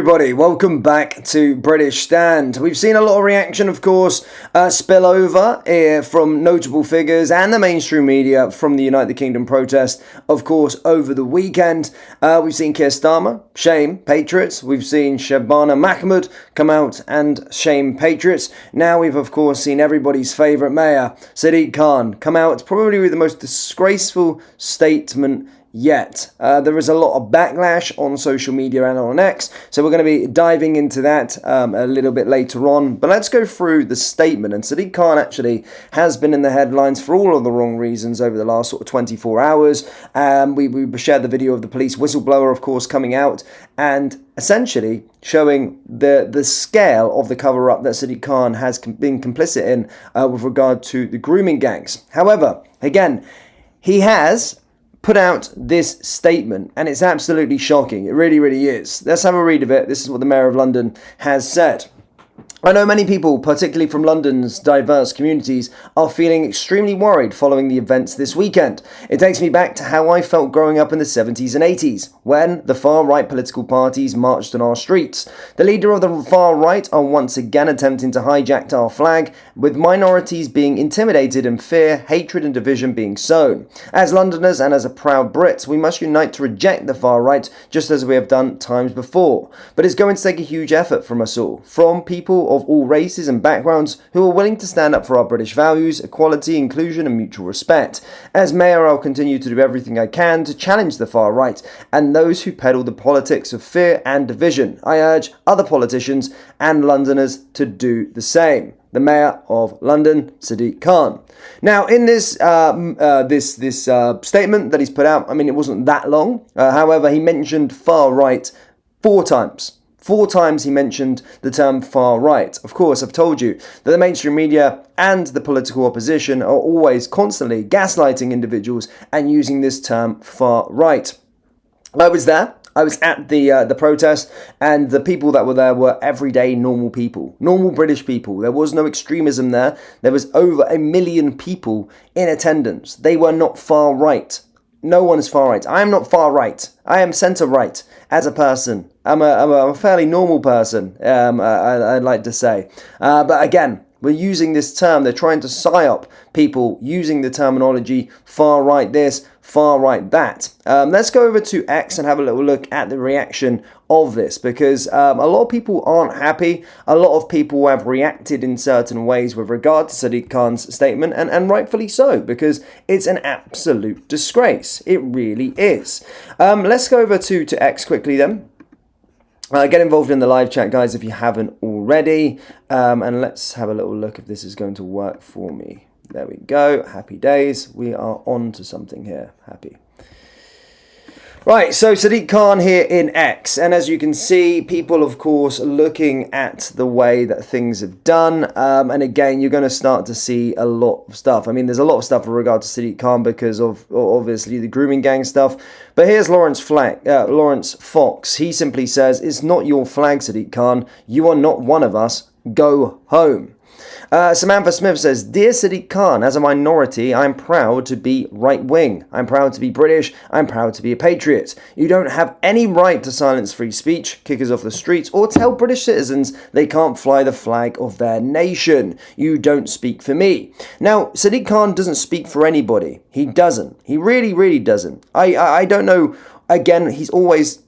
Everybody, welcome back to British Stand. We've seen a lot of reaction, of course, spill over from notable figures and the mainstream media from the United Kingdom protest, of course, over the weekend. We've seen Keir Starmer shame Patriots. We've seen Shabana Mahmood come out and shame Patriots. Now we've, of course, seen everybody's favourite mayor, Sadiq Khan, come out probably with the most disgraceful statement yet. There is a lot of backlash on social media and on X, so we're going to be diving into that a little bit later on. But let's go through the statement. And Sadiq Khan actually has been in the headlines for all of the wrong reasons over the last sort of 24 hours. We shared the video of the police whistleblower, of course, coming out and essentially showing the scale of the cover-up that Sadiq Khan has been complicit in with regard to the grooming gangs. However, again, he has put out this statement, and it's absolutely shocking. It really, really is. Let's have a read of it. This is what the Mayor of London has said. I know many people, particularly from London's diverse communities, are feeling extremely worried following the events this weekend. It takes me back to how I felt growing up in the 70s and 80s, when the far-right political parties marched on our streets. The leader of the far-right are once again attempting to hijack our flag, with minorities being intimidated and fear, hatred and division being sown. As Londoners and as a proud Brit, we must unite to reject the far-right, just as we have done times before. But it's going to take a huge effort from us all, from people of all races and backgrounds who are willing to stand up for our British values, equality, inclusion and mutual respect. As Mayor, I'll continue to do everything I can to challenge the far right and those who peddle the politics of fear and division. I urge other politicians and Londoners to do the same. The Mayor of London, Sadiq Khan. Now, in this statement that he's put out, I mean, it wasn't that long. However, he mentioned far right 4 times. 4 times he mentioned the term far right. Of course, I've told you that the mainstream media and the political opposition are always constantly gaslighting individuals and using this term far right. I was there. I was at the protest, and the people that were there were everyday normal people, normal British people. There was no extremism there. There was over 1 million people in attendance. They were not far right. No one is far right. I am not far right. I am centre right as a person. I'm a fairly normal person, I'd like to say. But again, we're using this term. They're trying to psyop people using the terminology far right this, far right that. Let's go over to X and have a little look at the reaction of this, because a lot of people aren't happy. A lot of people have reacted in certain ways with regard to Sadiq Khan's statement, and rightfully so, because it's an absolute disgrace. It really is. Let's go over to X quickly then. Get involved in the live chat, guys, if you haven't already. And let's have a little look if this is going to work for me. There we go. Happy days. We are on to something here. Happy. Right, so Sadiq Khan here in X, and as you can see, people, of course, looking at the way that things have done, and again, you're going to start to see a lot of stuff. I mean, there's a lot of stuff with regard to Sadiq Khan because of, obviously, the grooming gang stuff, but here's Lawrence Fox. He simply says, "It's not your flag, Sadiq Khan. You are not one of us. Go home." Samantha Smith says, "Dear Sadiq Khan, as a minority, I'm proud to be right-wing. I'm proud to be British. I'm proud to be a patriot. You don't have any right to silence free speech, kick us off the streets, or tell British citizens they can't fly the flag of their nation. You don't speak for me." Now, Sadiq Khan doesn't speak for anybody. He doesn't. He really, really doesn't. I don't know. Again, he's always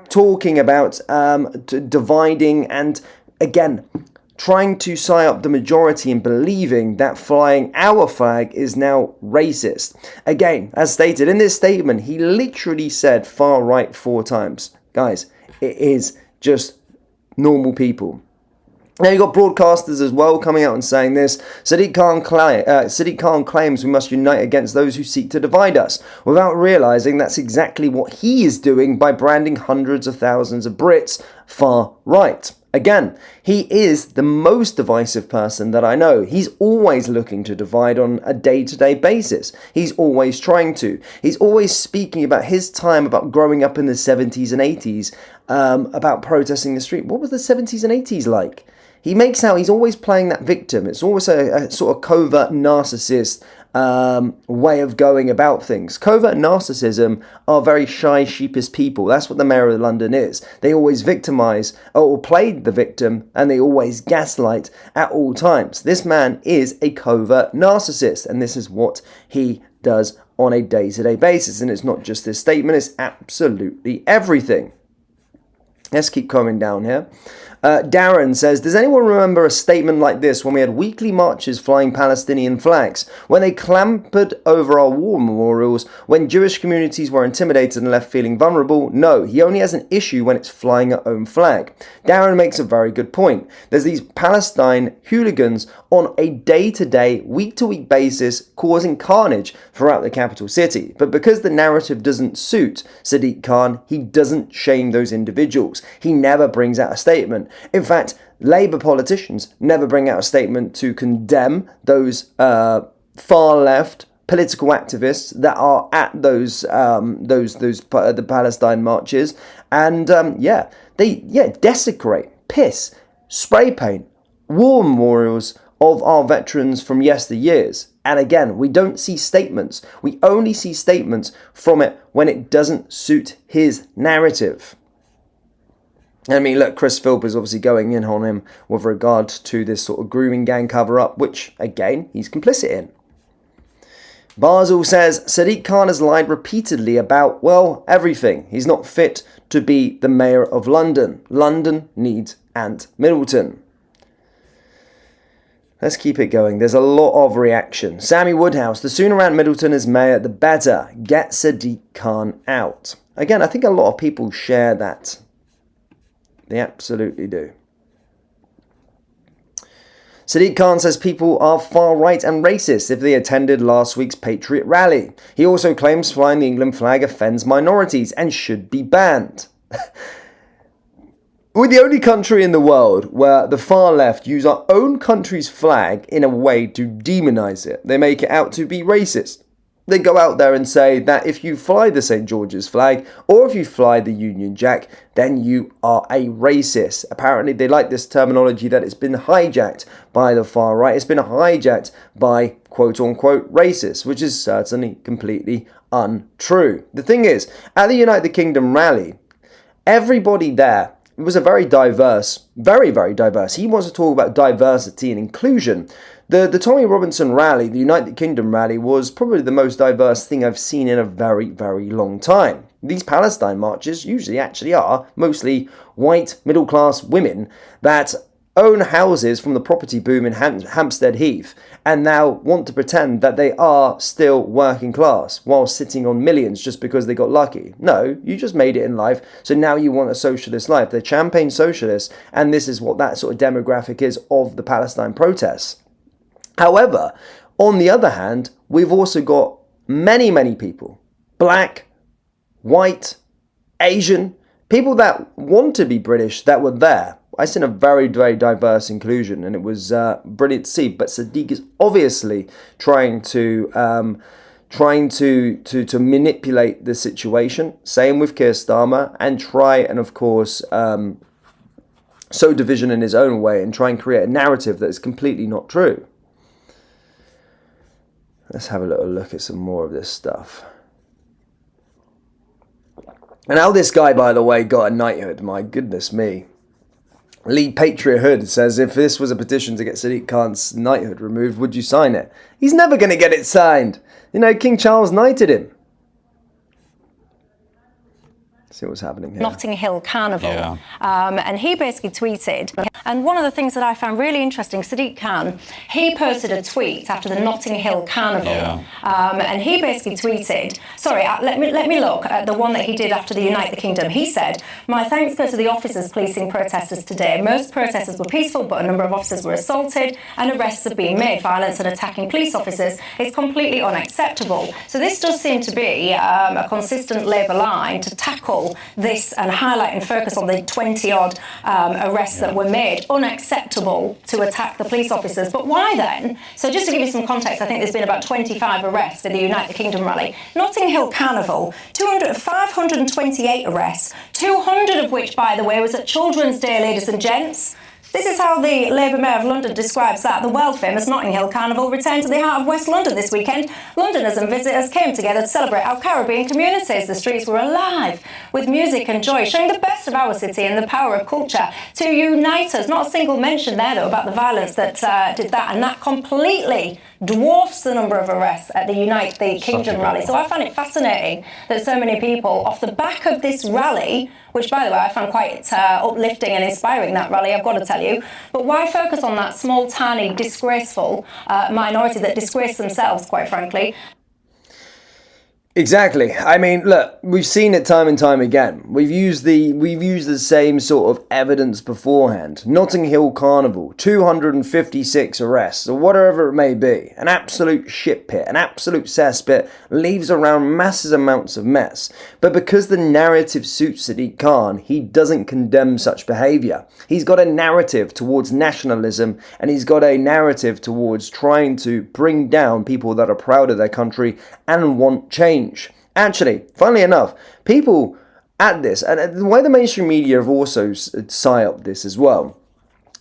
talking about dividing and, again, trying to sign up the majority and believing that flying our flag is now racist. Again, as stated in this statement, he literally said far right 4 times. Guys, it is just normal people. Now, you've got broadcasters as well coming out and saying this. Sadiq Khan claims we must unite against those who seek to divide us, without realising that's exactly what he is doing by branding hundreds of thousands of Brits far right. Again, he is the most divisive person that I know. He's always looking to divide on a day-to-day basis. He's always trying to. He's always speaking about his time, about growing up in the 70s and 80s, about protesting the street. What was the 70s and 80s like? he makes out he's always playing that victim. It's always a sort of covert narcissist way of going about things. Covert narcissism are very shy, sheepish people. That's what the Mayor of London is. They always victimise or play the victim, and they always gaslight at all times. This man is a covert narcissist, and this is what he does on a day-to-day basis. And it's not just this statement, it's absolutely everything. Let's keep coming down here. Darren says, does anyone remember a statement like this when we had weekly marches flying Palestinian flags, when they clambered over our war memorials, when Jewish communities were intimidated and left feeling vulnerable? No, he only has an issue when it's flying our own flag. Darren makes a very good point. There's these Palestine hooligans on a day-to-day, week-to-week basis causing carnage throughout the capital city. But because the narrative doesn't suit Sadiq Khan, he doesn't shame those individuals. He never brings out a statement. In fact, Labour politicians never bring out a statement to condemn those far-left political activists that are at the Palestine marches, and they desecrate, piss, spray paint war memorials of our veterans from yesteryears. And again, we don't see statements. We only see statements from it when it doesn't suit his narrative. I mean, look, Chris Philp is obviously going in on him with regard to this sort of grooming gang cover-up, which, again, he's complicit in. Basel says, Sadiq Khan has lied repeatedly about, well, everything. He's not fit to be the Mayor of London. London needs Ant Middleton. Let's keep it going. There's a lot of reaction. Sammy Woodhouse, the sooner Ant Middleton is mayor, the better. Get Sadiq Khan out. Again, I think a lot of people share that. They absolutely do. Sadiq Khan says people are far right and racist if they attended last week's Patriot rally. He also claims flying the England flag offends minorities and should be banned. We're the only country in the world where the far left use our own country's flag in a way to demonize it. They make it out to be racist. They go out there and say that if you fly the St. George's flag or if you fly the Union Jack, then you are a racist. Apparently they like this terminology that it's been hijacked by the far right. It's been hijacked by quote-unquote racists, which is certainly completely untrue. The thing is, at the United Kingdom rally, everybody there, it was a very diverse, very, very diverse. He wants to talk about diversity and inclusion. The Tommy Robinson rally, the United Kingdom rally, was probably the most diverse thing I've seen in a very, very long time. These Palestine marches usually actually are mostly white, middle-class women that own houses from the property boom in Hampstead Heath and now want to pretend that they are still working class while sitting on millions just because they got lucky. No, you just made it in life, so now you want a socialist life. They're champagne socialists, and this is what that sort of demographic is of the Palestine protests. However, on the other hand, we've also got many, many people, black, white, Asian, people that want to be British that were there. I seen a very, very diverse inclusion, and it was brilliant to see. But Sadiq is obviously trying to manipulate the situation. Same with Keir Starmer, and try and of course sow division in his own way and try and create a narrative that is completely not true. Let's have a little look at some more of this stuff. And how this guy, by the way, got a knighthood. My goodness me. Lee Patriot Hood says, if this was a petition to get Sadiq Khan's knighthood removed, would you sign it? He's never going to get it signed. You know, King Charles knighted him. Let's see what's happening here. Notting Hill Carnival. Yeah. And he basically tweeted, and one of the things that I found really interesting, Sadiq Khan, he posted a tweet after the Notting Hill Carnival. Yeah. And he basically tweeted, sorry, let me look at the one that he did after the United Kingdom. He said, my thanks go to the officers policing protesters today. Most protesters were peaceful, but a number of officers were assaulted and arrests have been made. Violence and attacking police officers is completely unacceptable. So this does seem to be a consistent Labour line to tackle this and highlight and focus on the 20-odd arrests that were made. Unacceptable to attack the police officers. But why then? So just to give you some context, I think there's been about 25 arrests in the United Kingdom rally. Notting Hill Carnival, 528 arrests, 200 of which, by the way, was at Children's Day, ladies and gents. This is how the Labour Mayor of London describes that. The world-famous Notting Hill Carnival returned to the heart of West London this weekend. Londoners and visitors came together to celebrate our Caribbean communities. The streets were alive with music and joy, showing the best of our city and the power of culture to unite us. Not a single mention there, though, about the violence that did that, and that completely dwarfs the number of arrests at the Unite the Kingdom rally. So I find it fascinating that so many people, off the back of this rally, which, by the way, I found quite uplifting and inspiring, that rally, I've got to tell you. But why focus on that small, tiny, disgraceful minority that disgrace themselves, quite frankly? Exactly. I mean, look, we've seen it time and time again. We've used the same sort of evidence beforehand. Notting Hill Carnival, 256 arrests, or whatever it may be. An absolute shit pit, an absolute cesspit, leaves around massive amounts of mess. But because the narrative suits Sadiq Khan, he doesn't condemn such behaviour. He's got a narrative towards nationalism, and he's got a narrative towards trying to bring down people that are proud of their country and want change. Actually, funnily enough, people at this, and the way the mainstream media have also psyoped this as well,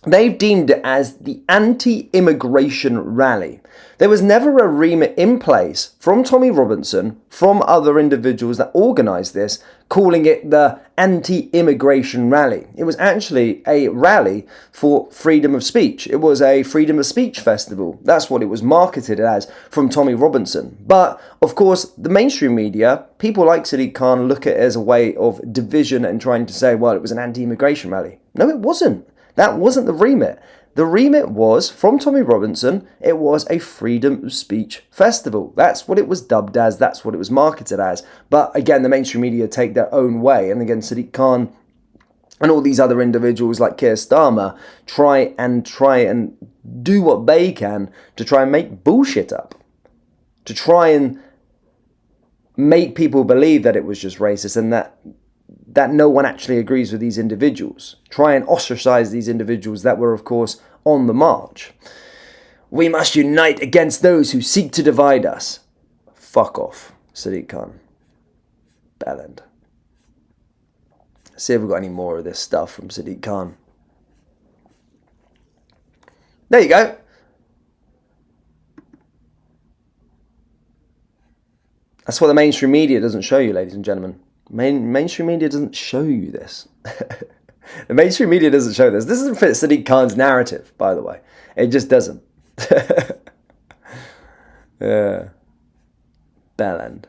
they've deemed it as the anti-immigration rally. There was never a remit in place from Tommy Robinson, from other individuals that organised this, calling it the anti-immigration rally. It was actually a rally for freedom of speech. It was a freedom of speech festival. That's what it was marketed as from Tommy Robinson. But, of course, the mainstream media, people like Sadiq Khan, look at it as a way of division and trying to say, well, it was an anti-immigration rally. No, it wasn't. That wasn't the remit. The remit was, from Tommy Robinson, it was a freedom of speech festival. That's what it was dubbed as. That's what it was marketed as. But again, the mainstream media take their own way. And again, Sadiq Khan and all these other individuals like Keir Starmer try and do what they can to try and make bullshit up. To try and make people believe that it was just racist and that no one actually agrees with these individuals. Try and ostracize these individuals that were, of course, on the march. We must unite against those who seek to divide us. Fuck off, Sadiq Khan. Bellend. See if we've got any more of this stuff from Sadiq Khan. There you go. That's what the mainstream media doesn't show you, ladies and gentlemen. Mainstream media doesn't show you this. The mainstream media doesn't show this. This doesn't fit Sadiq Khan's narrative, by the way. It just doesn't. Yeah. Bellend.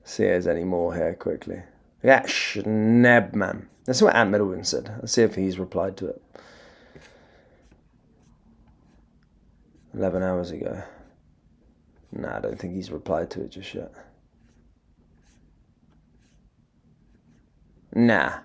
See if there's any more here quickly. Yeah, Schneb, man. That's what Ant Middleton said. Let's see if he's replied to it. 11 hours ago. Nah, I don't think he's replied to it just yet. Nah,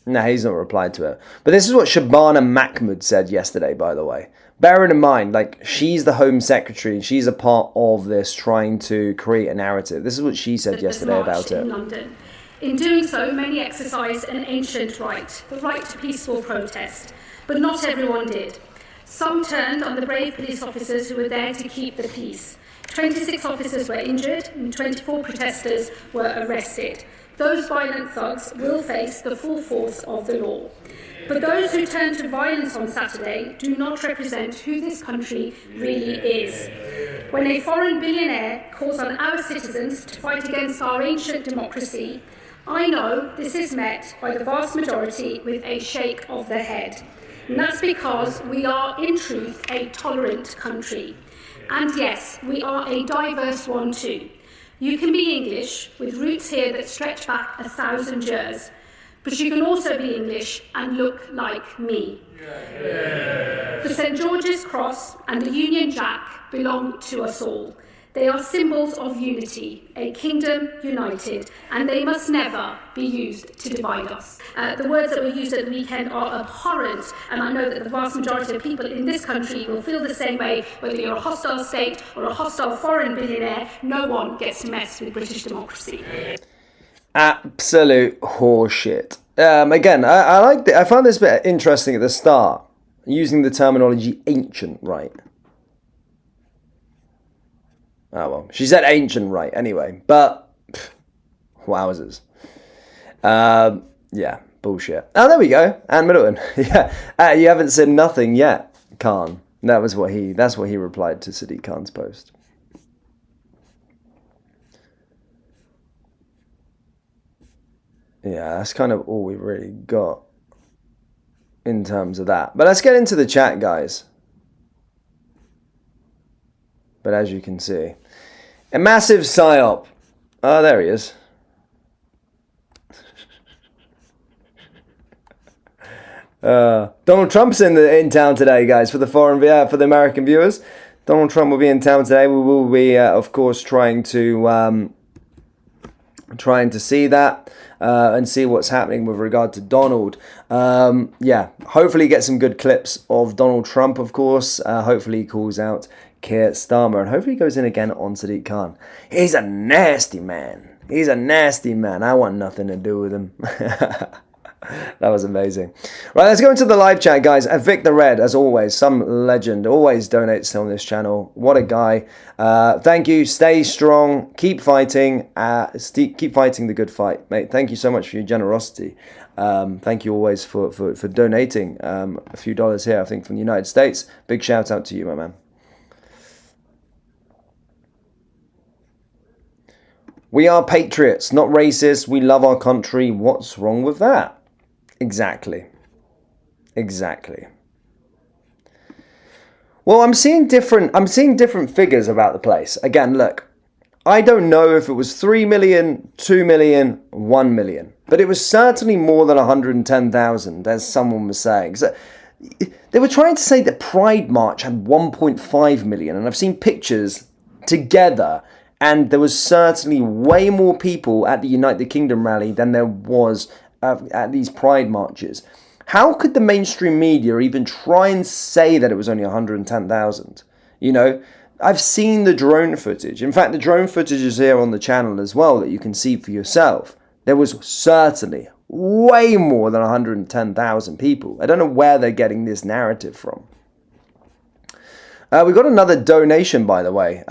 he's not replied to it. But this is what Shabana Mahmood said yesterday, by the way. Bearing in mind, like, she's the Home Secretary and she's a part of this trying to create a narrative. This is what she said yesterday about it. In London. In doing so, many exercised an ancient right, the right to peaceful protest. But not everyone did. Some turned on the brave police officers who were there to keep the peace. 26 officers were injured and 24 protesters were arrested. Those violent thugs will face the full force of the law. But those who turned to violence on Saturday do not represent who this country really is. When a foreign billionaire calls on our citizens to fight against our ancient democracy, I know this is met by the vast majority with a shake of the head. And that's because we are, in truth, a tolerant country. And yes, we are a diverse one too. You can be English with roots here that stretch back 1,000 years, but you can also be English and look like me. The St. George's Cross and the Union Jack belong to us all. They are symbols of unity, a kingdom united, and they must never be used to divide us. The words that were used at the weekend are abhorrent, and I know that the vast majority of people in this country will feel the same way, whether you're a hostile state or a hostile foreign billionaire. No one gets to mess with British democracy. Absolute horseshit. Again, I found this bit interesting at the start, using the terminology ancient right. Oh well, she said ancient right anyway, but wowzers. Yeah, bullshit. Oh, there we go. Anne Middleton. Yeah, you haven't said nothing yet, Khan. That's what he replied to Sadiq Khan's post. Yeah, that's kind of all we've really got in terms of that. But let's get into the chat, guys. But as you can see, a massive psyop. Oh, there he is. Donald Trump's in town today, guys, for the American viewers. Donald Trump will be in town today. We will be, of course, trying to see that and see what's happening with regard to Donald. Yeah, hopefully get some good clips of Donald Trump, of course. Hopefully he calls out Keir Starmer, and hopefully he goes in again on Sadiq Khan. He's a nasty man. He's a nasty man. I want nothing to do with him. That was amazing. Right, let's go into the live chat, guys. Vic the Red, as always, some legend, always donates on this channel. What a guy. Thank you. Stay strong. Keep fighting. Keep fighting the good fight, mate. Thank you so much for your generosity. Thank you always for donating a few dollars here, I think, from the United States. Big shout out to you, my man. We are patriots, not racists. We love our country. What's wrong with that? Exactly. Well, I'm seeing different figures about the place. Again, look, I don't know if it was 3 million, 2 million, 1 million, but it was certainly more than 110,000, as someone was saying. So they were trying to say that Pride March had 1.5 million, and I've seen pictures together, and there was certainly way more people at the United Kingdom rally than there was at these Pride marches. How could the mainstream media even try and say that it was only 110,000? You know, I've seen the drone footage. In fact, the drone footage is here on the channel as well that you can see for yourself. There was certainly way more than 110,000 people. I don't know where they're getting this narrative from. We got another donation, by the way.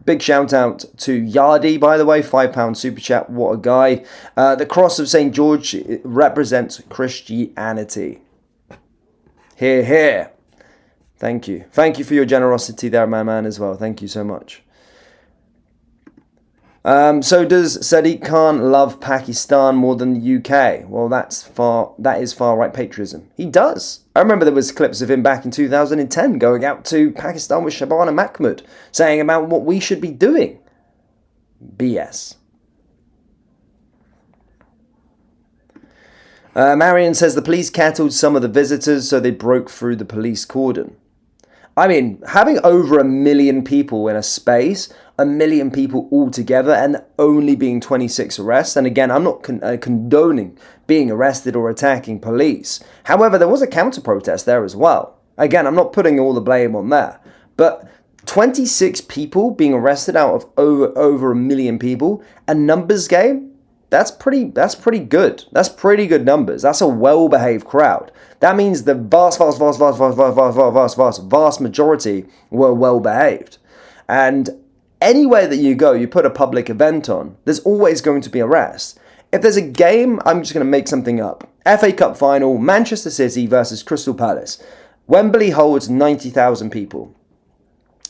Big shout out to Yardi, by the way, £5 super chat. What a guy. The cross of St. George represents Christianity. Hear, hear. Thank you. Thank you for your generosity there, my man, as well. Thank you so much. So does Sadiq Khan love Pakistan more than the UK? Well, that is far-right patriotism. He does. I remember there was clips of him back in 2010 going out to Pakistan with Shabana Mahmood saying about what we should be doing. BS. Marion says the police cattled some of the visitors, so they broke through the police cordon. I mean, having over 1 million people in a space, 1 million people all together, and only being 26 arrests. And again, I'm not condoning being arrested or attacking police. However, there was a counter-protest there as well. Again, I'm not putting all the blame on there. But 26 people being arrested out of over 1 million people, a numbers game, that's pretty good. That's pretty good numbers. That's a well-behaved crowd. That means the vast majority were well-behaved. And anywhere that you go, you put a public event on, there's always going to be arrests. If there's a game, I'm just going to make something up. FA Cup final, Manchester City versus Crystal Palace. Wembley holds 90,000 people.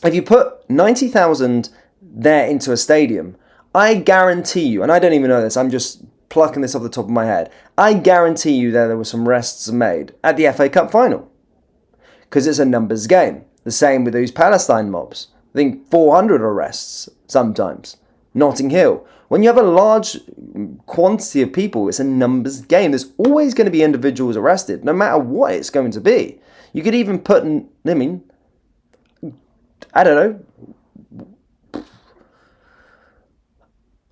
If you put 90,000 there into a stadium, I guarantee you, and I don't even know this, I'm just plucking this off the top of my head, I guarantee you there were some arrests made at the FA Cup final. Because it's a numbers game. The same with those Palestine mobs. I think 400 arrests sometimes. Notting Hill. When you have a large quantity of people, it's a numbers game. There's always going to be individuals arrested, no matter what it's going to be. You could even put, I don't know,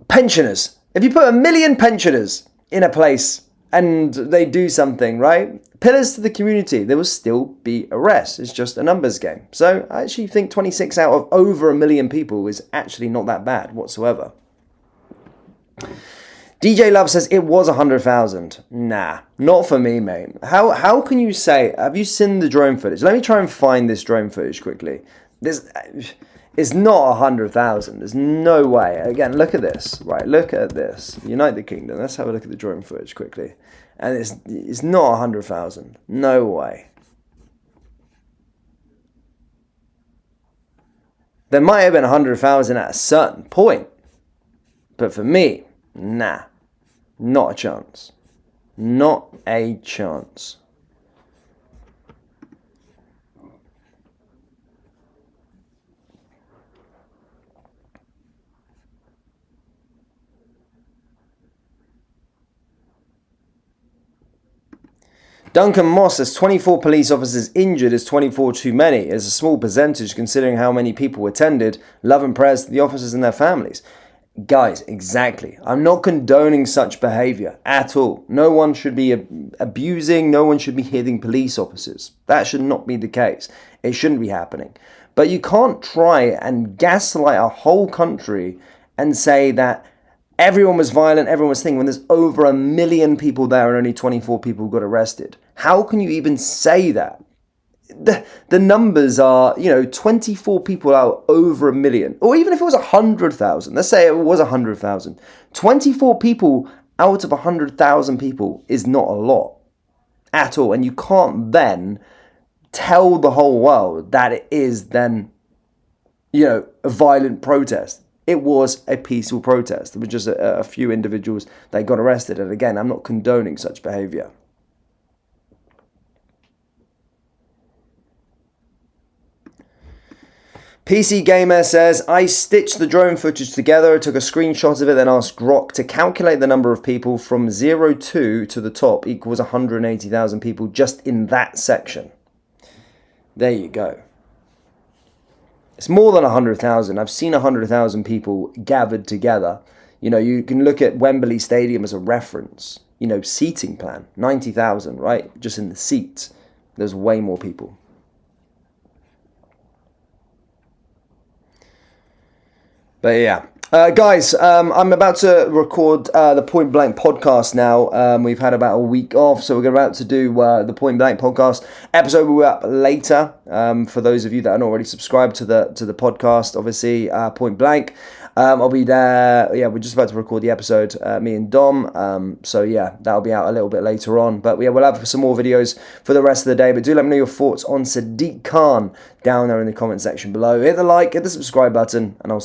pensioners. If you put 1 million pensioners in a place and they do something, right? Pillars to the community, there will still be arrests. It's just a numbers game. So I actually think 26 out of over 1 million people is actually not that bad whatsoever. DJ Love says it was 100,000. Nah, not for me, mate. How can you say, have you seen the drone footage? Let me try and find this drone footage quickly. It's not 100,000. There's no way. Again, look at this. Right, look at this. United Kingdom. Let's have a look at the drone footage quickly. And it's not 100,000. No way. There might have been 100,000 at a certain point. But for me, nah. Not a chance. Not a chance. Duncan Moss says 24 police officers injured is 24 too many. It's a small percentage considering how many people attended. Love and prayers to the officers and their families. Guys, exactly. I'm not condoning such behavior at all. No one should be abusing, no one should be hitting police officers. That should not be the case. It shouldn't be happening. But you can't try and gaslight a whole country and say that everyone was violent, everyone was thinking, when there's over 1 million people there and only 24 people got arrested. How can you even say that? The numbers are, 24 people out over 1 million. Or even if it was 100,000, let's say it was 100,000. 24 people out of 100,000 people is not a lot at all. And you can't then tell the whole world that it is then, a violent protest. It was a peaceful protest. There were just a few individuals that got arrested. And again, I'm not condoning such behavior. PC Gamer says, I stitched the drone footage together, took a screenshot of it, then asked Grok to calculate the number of people from 02 to the top equals 180,000 people just in that section. There you go. It's more than 100,000. I've seen 100,000 people gathered together. You can look at Wembley Stadium as a reference. Seating plan, 90,000, right? Just in the seats. There's way more people. But yeah, guys, I'm about to record the Point Blank podcast now. We've had about a week off, so we're about to do the Point Blank podcast episode. Will be up later. For those of you that are not already subscribed to the podcast, obviously Point Blank. I'll be there. Yeah, we're just about to record the episode, me and Dom. So yeah, that'll be out a little bit later on. But yeah, we'll have some more videos for the rest of the day. But do let me know your thoughts on Sadiq Khan down there in the comment section below. Hit the like, hit the subscribe button, and I'll see